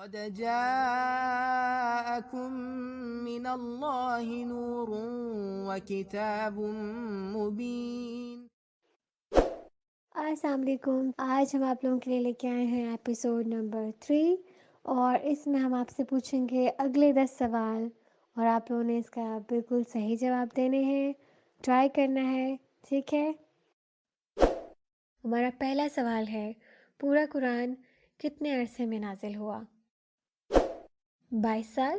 قد جاءكم من اللہ نور وکتاب مبین۔ السلام علیکم۔ آج ہم آپ لوگوں کے لیے لے کے آئے ہیں ایپیسوڈ نمبر 3، اور اس میں ہم آپ سے پوچھیں گے اگلے 10 سوال، اور آپ لوگوں نے اس کا بالکل صحیح جواب دینے ہیں، ٹرائی کرنا ہے، ٹھیک ہے؟ ہمارا پہلا سوال ہے، پورا قرآن کتنے عرصے میں نازل ہوا؟ 22 سال،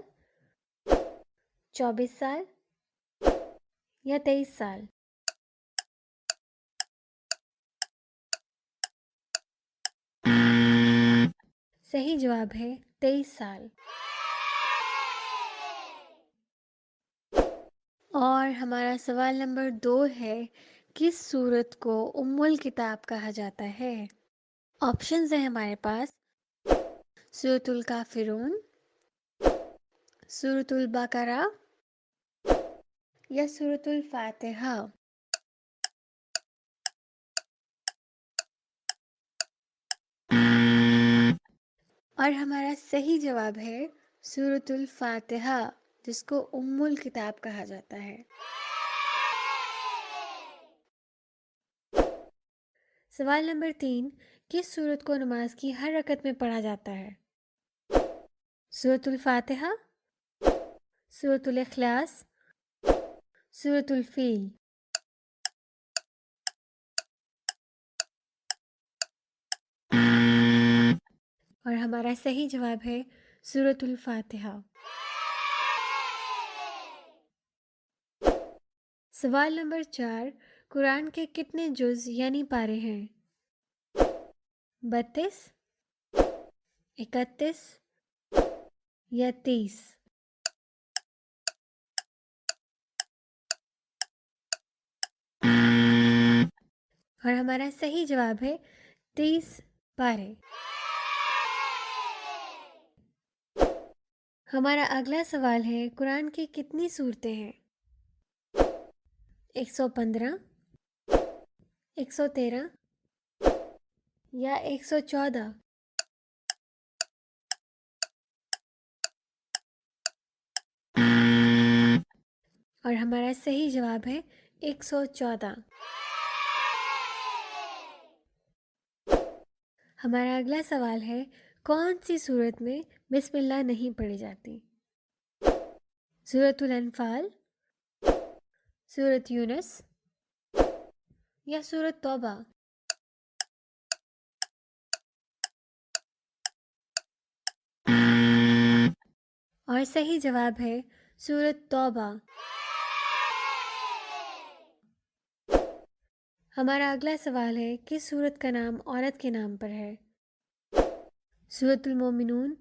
24 سال یا 23 سال؟ صحیح جواب ہے 23 سال۔ اور ہمارا سوال نمبر 2 ہے، کس سورت کو ام الکتاب کہا جاتا ہے؟ آپشنز ہیں ہمارے پاس: سورۃ الکافرون، سورۃ البقرہ یا سورۃ الفاتحہ۔ اور ہمارا صحیح جواب ہے سورۃ الفاتحہ، جس کو ام الکتاب کہا جاتا ہے۔ سوال نمبر 3، کس سورت کو نماز کی ہر رکعت میں پڑھا جاتا ہے؟ سورۃ الفاتحہ، سورۃ الاخلاص، سورۃ الفیل۔ اور ہمارا صحیح جواب ہے سورۃ الفاتحہ۔ سوال نمبر 4، قرآن کے کتنے جز یعنی پارے ہیں؟ 32، 31 یا 30؟ اور ہمارا صحیح جواب ہے 30 پارے۔ ہمارا اگلا سوال ہے، قرآن کی کتنی سورتیں ہیں؟ 115، 113 یا 114؟ اور ہمارا صحیح جواب ہے 114۔ ہمارا اگلا سوال ہے، کون سی سورت میں بسم اللہ نہیں پڑھی جاتی؟ سورۃ الانفال، سورۃ یونس یا سورۃ توبہ؟ اور صحیح جواب ہے سورۃ توبہ۔ ہمارا اگلا سوال ہے، کس سورت کا نام عورت کے نام پر ہے؟ سورۃ المومنون،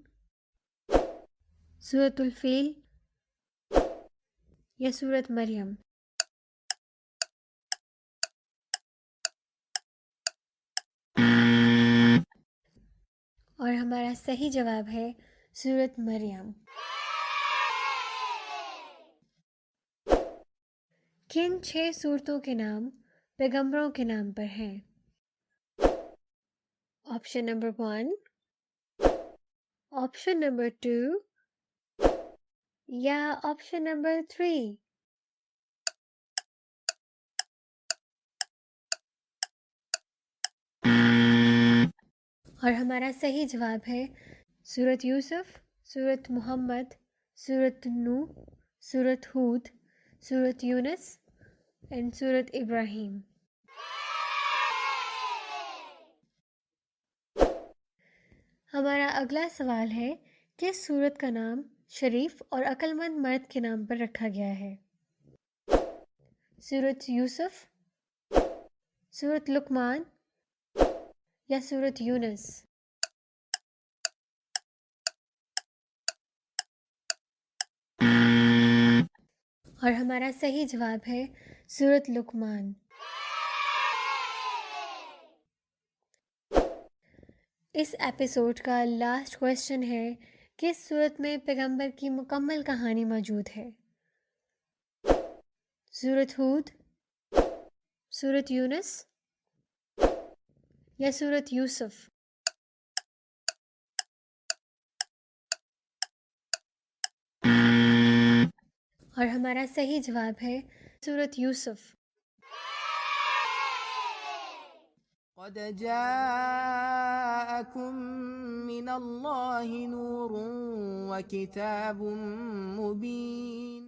سورۃ الفیل یا سورۃ مریم؟ اور ہمارا صحیح جواب ہے سورۃ مریم۔ کن 6 سورتوں کے نام پیغمبروں کے نام پر ہیں؟ آپشن نمبر 1، آپشن نمبر 2 یا آپشن نمبر 3؟ اور ہمارا صحیح جواب ہے سورۃ یوسف، سورۃ محمد، سورۃ نوح، سورۃ ہود، سورۃ یونس اینڈ سورۃ ابراہیم۔ ہمارا اگلا سوال ہے، کس سورت کا نام شریف اور عقل مند مرد کے نام پر رکھا گیا ہے؟ سورۃ یوسف، سورۃ لقمان یا سورۃ یونس؟ اور ہمارا صحیح جواب ہے سورۃ لقمان۔ اس ایپیسوڈ کا لاسٹ کویسچن ہے، کس سورت میں پیغمبر کی مکمل کہانی موجود ہے؟ سورۃ ہود، سورۃ یونس یا سورۃ یوسف؟ اور ہمارا صحیح جواب ہے سورۃ یوسف۔ قد جاءكم من الله نور وكتاب مبين